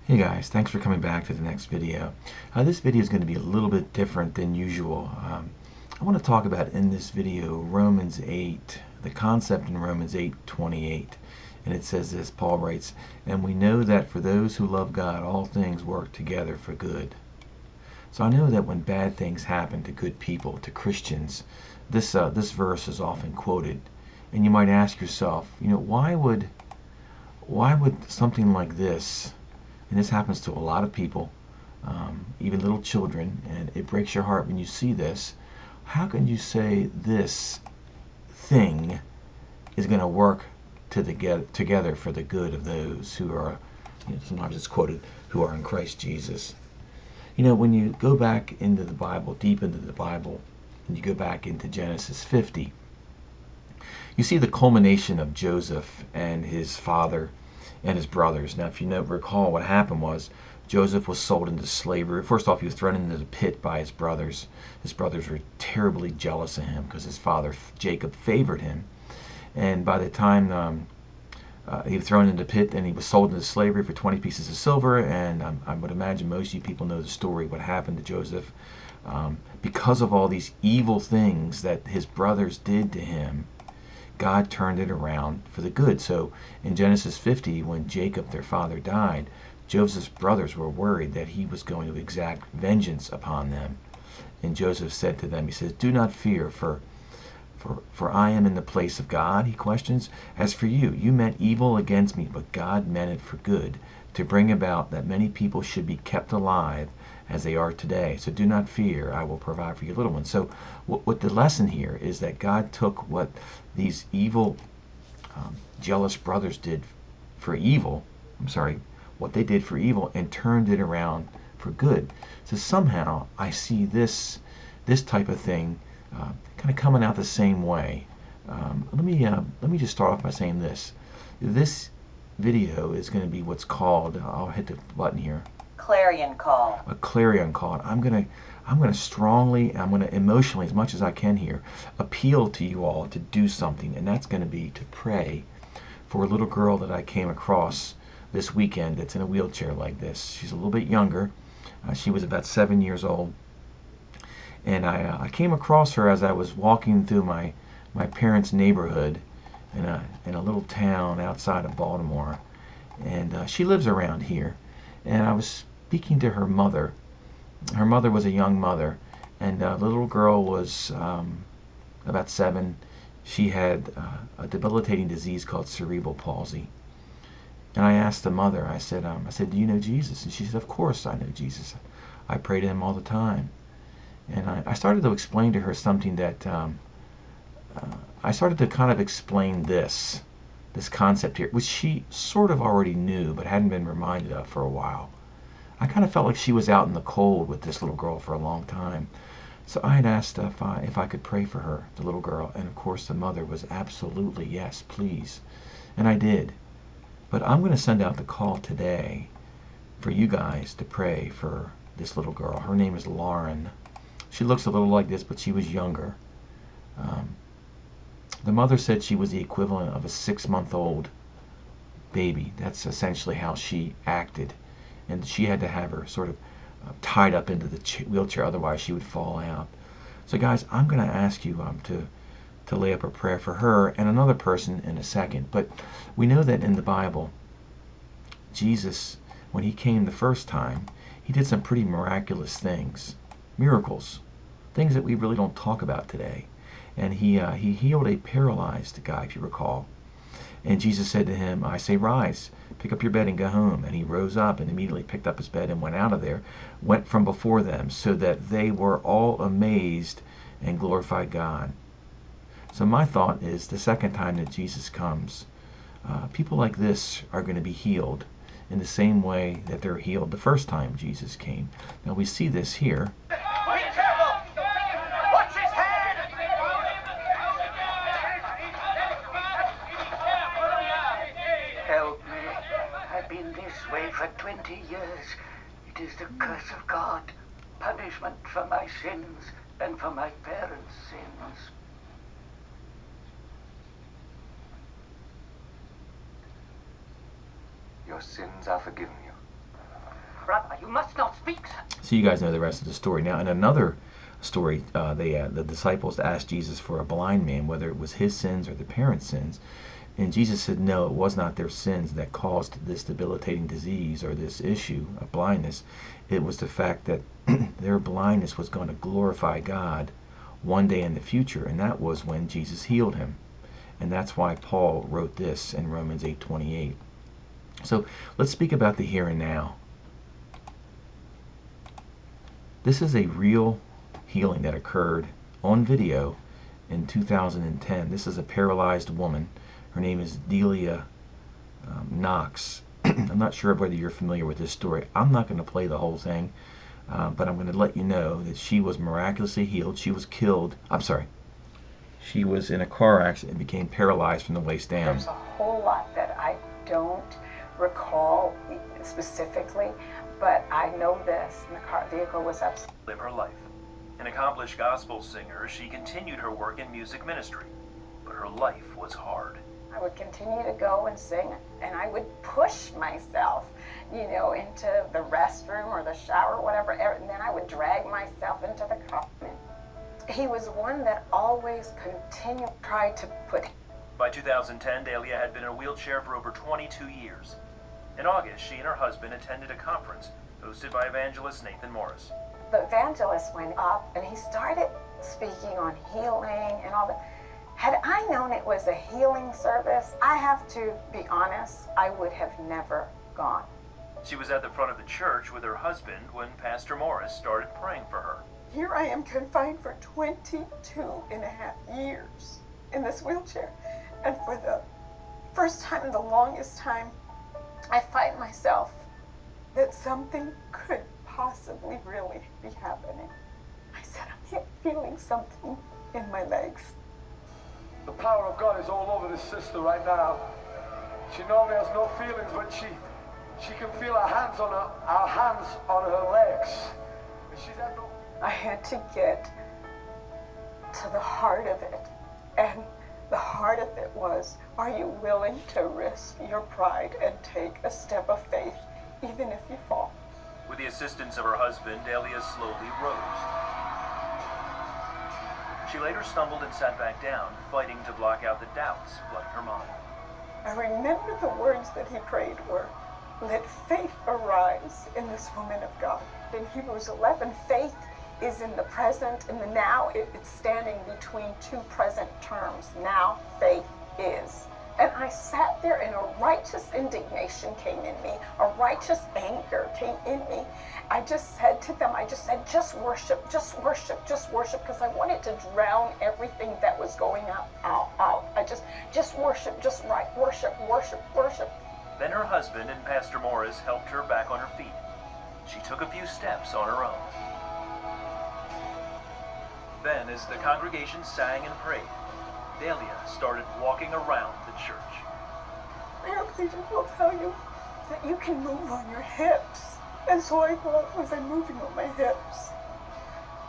Hey guys, thanks for coming back to the next video. This video is going to be a little bit different than usual. I want to talk about in this video Romans 8, the concept in Romans 8:28. And it says this, Paul writes, "And we know that for those who love God, all things work together for good." So I know that when bad things happen to good people, to Christians, this verse is often quoted. And you might ask yourself, why would something like this, and this happens to a lot of people, even little children, and it breaks your heart when you see this. How can you say this thing is going to work together for the good of those who are, sometimes it's quoted, who are in Christ Jesus? When you go back into the Bible, deep into the Bible, and you go back into Genesis 50, you see the culmination of Joseph and his father and his brothers. Now, if you recall, what happened was Joseph was sold into slavery. First off, he was thrown into the pit by his brothers. His brothers were terribly jealous of him because his father Jacob favored him. And by the time he was thrown into the pit, and he was sold into slavery for 20 pieces of silver. And I would imagine most of you people know the story, what happened to Joseph. Because of all these evil things that his brothers did to him, God turned it around for the good. So in Genesis 50, when Jacob, their father, died, Joseph's brothers were worried that he was going to exact vengeance upon them. And Joseph said to them, he says, "Do not fear, for I am in the place of God," he questions. "As for you, you meant evil against me, but God meant it for good, to bring about that many people should be kept alive as they are today. So do not fear, I will provide for your little ones." So what the lesson here is that God took what these evil, jealous brothers did for evil, what they did for evil, and turned it around for good. So somehow I see this type of thing kind of coming out the same way. Let me just start off by saying this. This video is going to be what's called, I'll hit the button here, Clarion call. A clarion call. I'm gonna strongly, I'm gonna emotionally, as much as I can here, appeal to you all to do something, and that's going to be to pray for a little girl that I came across this weekend that's in a wheelchair like this. She's a little bit younger. She was about 7 years old, and I came across her as I was walking through my parents' neighborhood in a little town outside of Baltimore, and she lives around here. And I was speaking to her mother. Her mother was a young mother, and the little girl was about 7. She had a debilitating disease called cerebral palsy. And I asked the mother, I said, "Do you know Jesus?" And she said, "Of course I know Jesus. I pray to him all the time." And I started to explain to her something that I started to kind of explain this concept here, which she sort of already knew but hadn't been reminded of for a while. I kind of felt like she was out in the cold with this little girl for a long time. So I had asked if I could pray for her, the little girl, and of course the mother was absolutely, "Yes, please." And I did. But I'm going to send out the call today for you guys to pray for this little girl. Her name is Lauren. She looks a little like this, but she was younger. The mother said she was the equivalent of a 6-month-old baby. That's essentially how she acted. And she had to have her sort of tied up into the wheelchair, otherwise she would fall out. So guys, I'm going to ask you to lay up a prayer for her and another person in a second. But we know that in the Bible, Jesus, when he came the first time, he did some pretty miraculous things, miracles, things that we really don't talk about today. And he healed a paralyzed guy, if you recall. And Jesus said to him, "I say, rise, pick up your bed and go home." And he rose up and immediately picked up his bed and went out of there, went from before them, so that they were all amazed and glorified God. So my thought is, the second time that Jesus comes, people like this are going to be healed in the same way that they're healed the first time Jesus came. Now we see this here. Help me. I've been this way for 20 years. It is the curse of God. Punishment for my sins and for my parents' sins. Your sins are forgiven you. Brother, you must not speak, sir. So you guys know the rest of the story. Now, in another story, the disciples asked Jesus for a blind man, whether it was his sins or the parents' sins. And Jesus said, no, it was not their sins that caused this debilitating disease or this issue of blindness. It was the fact that their blindness was going to glorify God one day in the future, and that was when Jesus healed him. And that's why Paul wrote this in Romans 8:28. So let's speak about the here and now. This is a real healing that occurred on video in 2010. This is a paralyzed woman. Her name is Delia Knox. I'm not sure whether you're familiar with this story. I'm not going to play the whole thing, but I'm going to let you know that she was miraculously healed. She was killed. She was in a car accident and became paralyzed from the waist down. There's a whole lot that I don't recall specifically, but I know this. The vehicle was upset. Live her life. An accomplished gospel singer, she continued her work in music ministry, but her life was hard. I would continue to go and sing, and I would push myself, into the restroom or the shower, whatever, and then I would drag myself into the coffin. He was one that always continued to try to put. By 2010, Delia had been in a wheelchair for over 22 years. In August, she and her husband attended a conference hosted by evangelist Nathan Morris. The evangelist went up, and he started speaking on healing and all that. Had I known it was a healing service, I have to be honest, I would have never gone. She was at the front of the church with her husband when Pastor Morris started praying for her. Here I am confined for 22 and a half years in this wheelchair. And for the first time in the longest time, I find myself that something could possibly really be happening. I said, I'm feeling something in my legs. The power of God is all over this sister right now. She normally has no feelings, but she can feel our hands on her legs. And she's had no. I had to get to the heart of it. And the heart of it was, are you willing to risk your pride and take a step of faith, even if you fall? With the assistance of her husband, Delia slowly rose. She later stumbled and sat back down, fighting to block out the doubts flooding her mind. I remember the words that he prayed were, let faith arise in this woman of God. In Hebrews 11, faith is in the present, in the now. It's standing between two present terms. Now faith is. And I sat there, and a righteous indignation came in me. A righteous anger came in me. I just said to them, just worship, just worship, just worship, because I wanted to drown everything that was going out. I just worship, just right, worship, worship, worship. Then her husband and Pastor Morris helped her back on her feet. She took a few steps on her own. Then, as the congregation sang and prayed, Delia started walking around the church. Paraplegics will tell you that you can move on your hips. And so I thought, was I moving on my hips?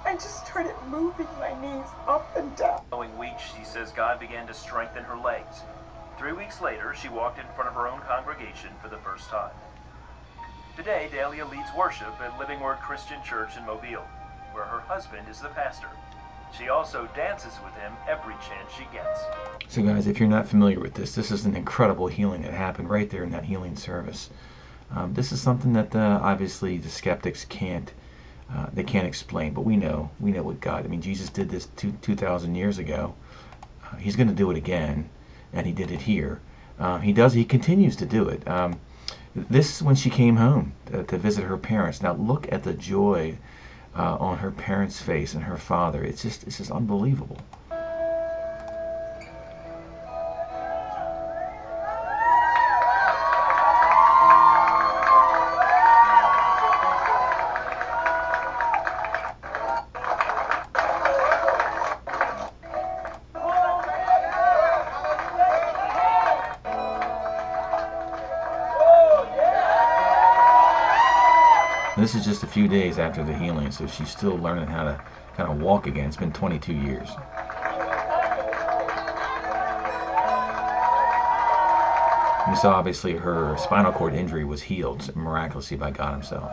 I just started moving my knees up and down. The following week, she says God began to strengthen her legs. 3 weeks later, she walked in front of her own congregation for the first time. Today, Delia leads worship at Living Word Christian Church in Mobile, where her husband is the pastor. She also dances with him every chance she gets. So guys, if you're not familiar with this is an incredible healing that happened right there in that healing service. This is something that obviously the skeptics can't explain, but we know what God. I mean, Jesus did this 2,000 years ago. He's going to do it again, and he did it here. He continues to do it. This is when she came home to visit her parents. Now look at the joy on her parents' face and her father. It's just unbelievable. This is just a few days after the healing, so she's still learning how to kind of walk again. It's been 22 years. You saw obviously her spinal cord injury was healed miraculously by God himself.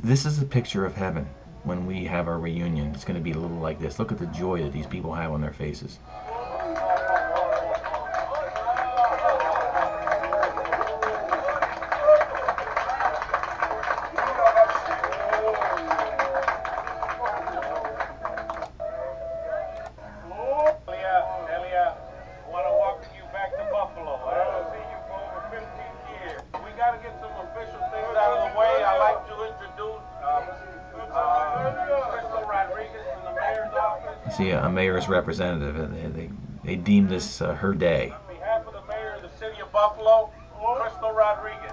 This is a picture of heaven. When we have our reunion, it's going to be a little like this. Look at the joy that these people have on their faces. See, a mayor's representative, they deemed this her day. On behalf of the mayor of the city of Buffalo, Crystal Rodriguez.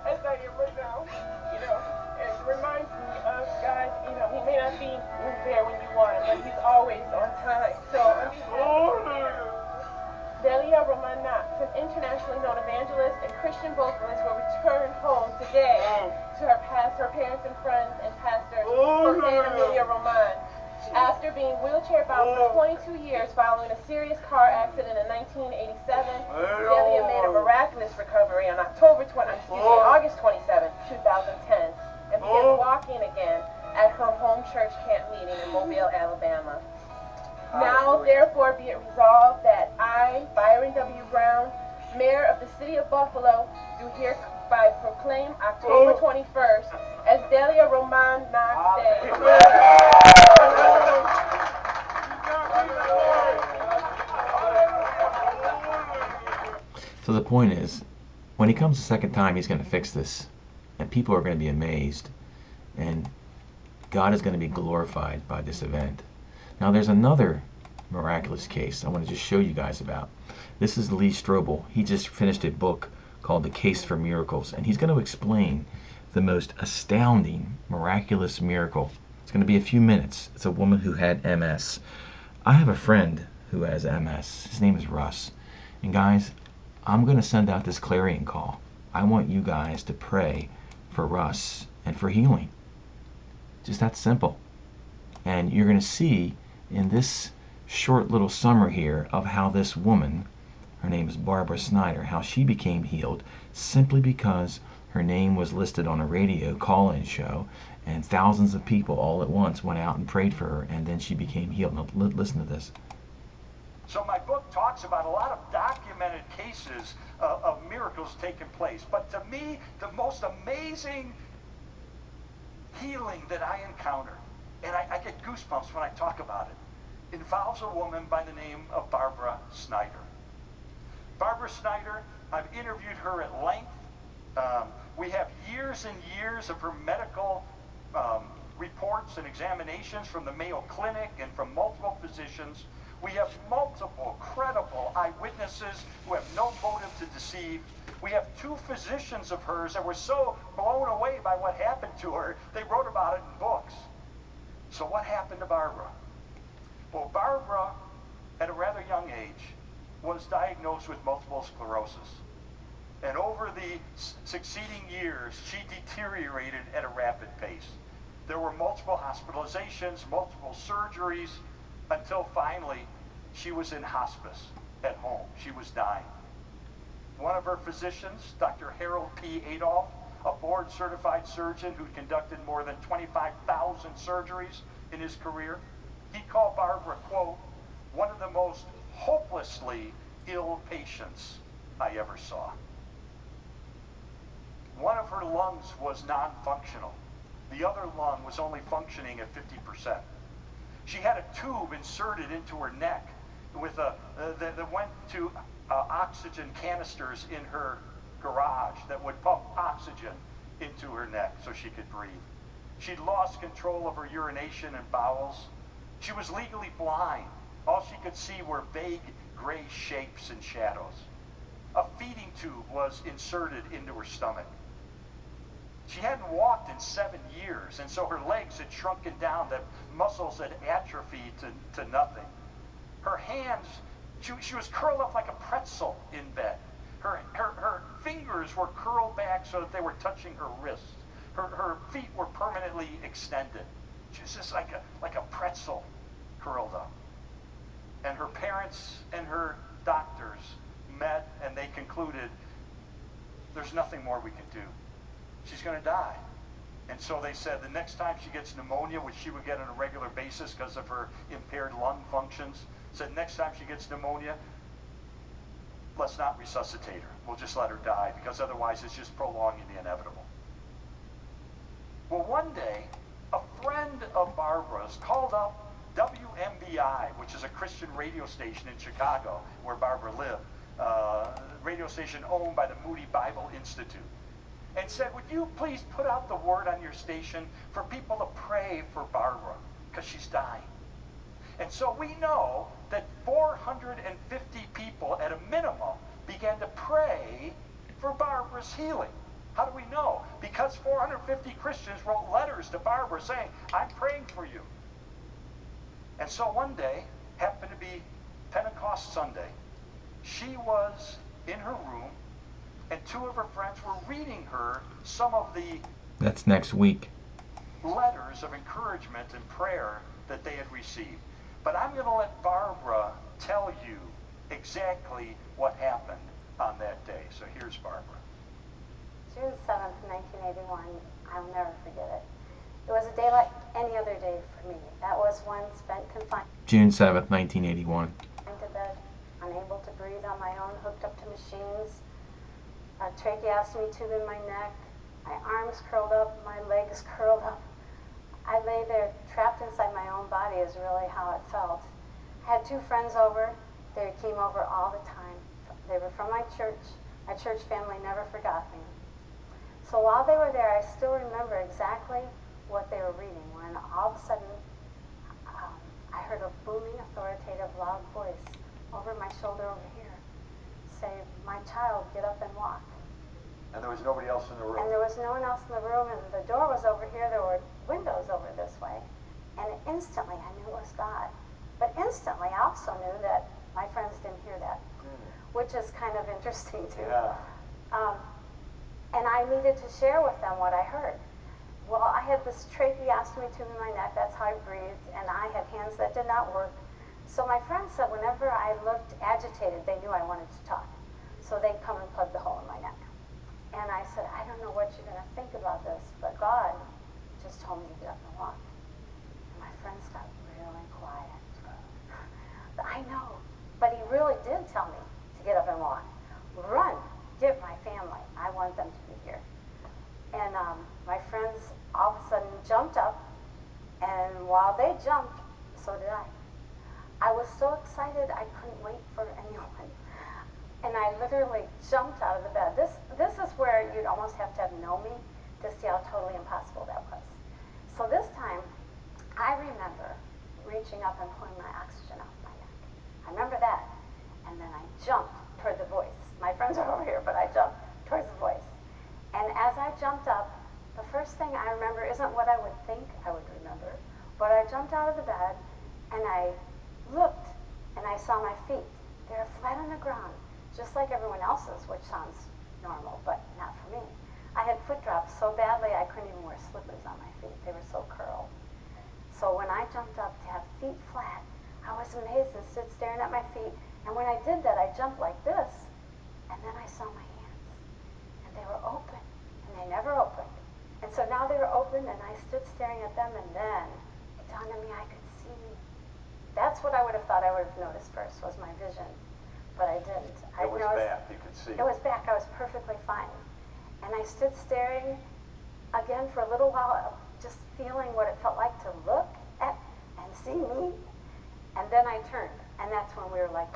I tell you right now, it reminds me of God. He may not be there when you want him, but he's always on time. So, Delia Roman Knox, an internationally known evangelist and Christian vocalist, will return home today to her parents and friends, and Pastor Jose and Amelia Roman. After being wheelchair-bound for 22 years following a serious car accident in 1987, Delia made a miraculous recovery on August 27, 2010, and began walking again at her home church camp meeting in Mobile, Alabama. Now, therefore, be it resolved that I, Byron W. Brown, Mayor of the City of Buffalo, do hereby proclaim October 21st as Delia Roman Knox Day. So the point is, when he comes the second time, he's going to fix this. And people are going to be amazed. And God is going to be glorified by this event. Now there's another miraculous case I want to just show you guys about. This is Lee Strobel. He just finished a book called The Case for Miracles. And he's going to explain the most astounding, miraculous miracle. It's going to be a few minutes. It's a woman who had MS. I have a friend who has MS. His name is Russ. And guys, I'm going to send out this Clarion call. I want you guys to pray for Russ and for healing. Just that simple. And you're going to see in this short little summary here of how this woman, her name is Barbara Snyder, how she became healed simply because her name was listed on a radio call-in show, and thousands of people all at once went out and prayed for her, and then she became healed. Now listen to this. So my book talks about a lot of documented cases of miracles taking place. But to me, the most amazing healing that I encountered, and I get goosebumps when I talk about it, involves a woman by the name of Barbara Snyder. Barbara Snyder, I've interviewed her at length. We have years and years of her medical reports and examinations from the Mayo Clinic and from multiple physicians. We have multiple credible eyewitnesses who have no motive to deceive. We have two physicians of hers that were so blown away by what happened to her, they wrote about it in books. So what happened to Barbara? Well, Barbara, at a rather young age, was diagnosed with multiple sclerosis. And over the succeeding years, she deteriorated at a rapid pace. There were multiple hospitalizations, multiple surgeries, until finally she was in hospice at home. She was dying. One of her physicians, Dr. Harold P. Adolph, a board-certified surgeon who conducted more than 25,000 surgeries in his career, he called Barbara, quote, one of the most hopelessly ill patients I ever saw. One of her lungs was non-functional. The other lung was only functioning at 50%. She had a tube inserted into her neck with that went to oxygen canisters in her garage that would pump oxygen into her neck so she could breathe. She'd lost control of her urination and bowels. She was legally blind. All she could see were vague gray shapes and shadows. A feeding tube was inserted into her stomach. She hadn't walked in 7 years, and so her legs had shrunken down, the muscles had atrophied to nothing. Her hands, she was curled up like a pretzel in bed. Her fingers were curled back so that they were touching her wrists. Her feet were permanently extended. She was just like a pretzel curled up. And her parents and her doctors met, and they concluded there's nothing more we can do. She's going to die. And so they said the next time she gets pneumonia, which she would get on a regular basis because of her impaired lung functions, said next time she gets pneumonia, let's not resuscitate her. We'll just let her die, because otherwise it's just prolonging the inevitable. Well, one day, a friend of Barbara's called up WMBI, which is a Christian radio station in Chicago where Barbara lived, radio station owned by the Moody Bible Institute, and said, would you please put out the word on your station for people to pray for Barbara, because she's dying. And so we know that 450 people at a minimum began to pray for Barbara's healing. How do we know? Because 450 Christians wrote letters to Barbara saying, I'm praying for you. And so one day, happened to be Pentecost Sunday, she was in her room, and two of her friends were reading her some of the That's next week. letters of encouragement and prayer that they had received. But I'm going to let Barbara tell you exactly what happened on that day. So here's Barbara. June 7th, 1981, I'll never forget it. It was a day like any other day for me. That was one spent confined June 7th, 1981. to bed, unable to breathe on my own, hooked up to machines, a tracheostomy tube in my neck, my arms curled up, my legs curled up. I lay there trapped inside my own body is really how it felt. I had two friends over. They came over all the time. They were from my church. My church family never forgot me. So while they were there, I still remember exactly what they were reading, when all of a sudden I heard a booming, authoritative, loud voice over my shoulder over here say, my child, get up and walk. And there was nobody else in the room. And there was no one else in the room, and the door was over here. There were windows over this way. And instantly I knew it was God. But instantly I also knew that my friends didn't hear that, which is kind of interesting too. Yeah. And I needed to share with them what I heard. Well, I had this tracheostomy tube in my neck, that's how I breathed, and I had hands that did not work. So my friends said whenever I looked agitated, they knew I wanted to talk. So they'd come and plug the hole in my neck. And I said, I don't know what you're going to think about this, but God just told me to get up and walk. And my friends got really quiet. I know, but he really did tell me to get up and walk. Run, get my family. I want them to be here. And my friends all of a sudden jumped up, and while they jumped, so did I. I was so excited I couldn't wait for anyone. And I literally jumped out of the bed. This is where you'd almost have to have known me to see how totally impossible that was. So this time, I remember reaching up and pulling my oxygen off my neck. I remember that. And then I jumped toward the voice. My friends are over here, but I jumped towards the voice. And as I jumped up, the first thing I remember isn't what I would think I would remember, but I jumped out of the bed and I looked and I saw my feet. They were flat on the ground, just like everyone else's, which sounds normal, but not for me. I had foot drops so badly I couldn't even wear slippers on my feet. They were so curled. So when I jumped up to have feet flat, I was amazed and stood staring at my feet. And when I did that, I jumped like this, and then I saw my hands. And they were open, and they never opened. And so now they were open, and I stood staring at them, and then it dawned on me I could see. That's what I would have thought I would have noticed first, was my vision. But I didn't. It was back, you could see. It was back. I was perfectly fine. And I stood staring again for a little while, just feeling what it felt like to look at and see me. And then I turned, and that's when we were like,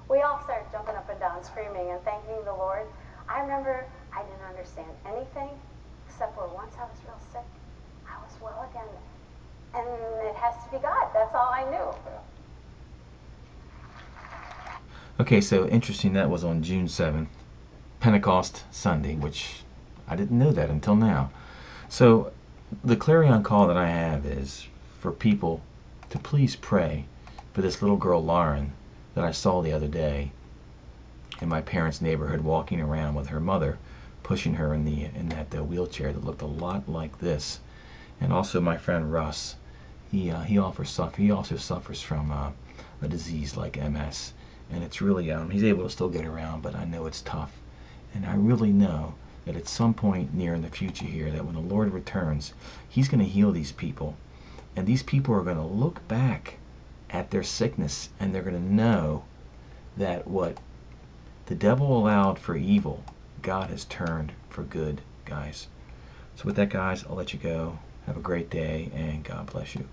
we all started jumping up and down, screaming and thanking the Lord. I remember I didn't understand anything, except for once I was real sick, I was well again. And it has to be God. That's all I knew. Okay, so interesting, that was on June 7th, Pentecost Sunday, which I didn't know that until now. So the clarion call that I have is for people to please pray for this little girl, Lauren, that I saw the other day in my parents' neighborhood, walking around with her mother, pushing her in that wheelchair that looked a lot like this. And also my friend Russ He also suffers from a disease like MS, and it's really he's able to still get around, but I know it's tough, and I really know that at some point near in the future here, that when the Lord returns, He's going to heal these people, and these people are going to look back at their sickness, and they're going to know that what the devil allowed for evil, God has turned for good, guys. So with that, guys, I'll let you go. Have a great day, and God bless you.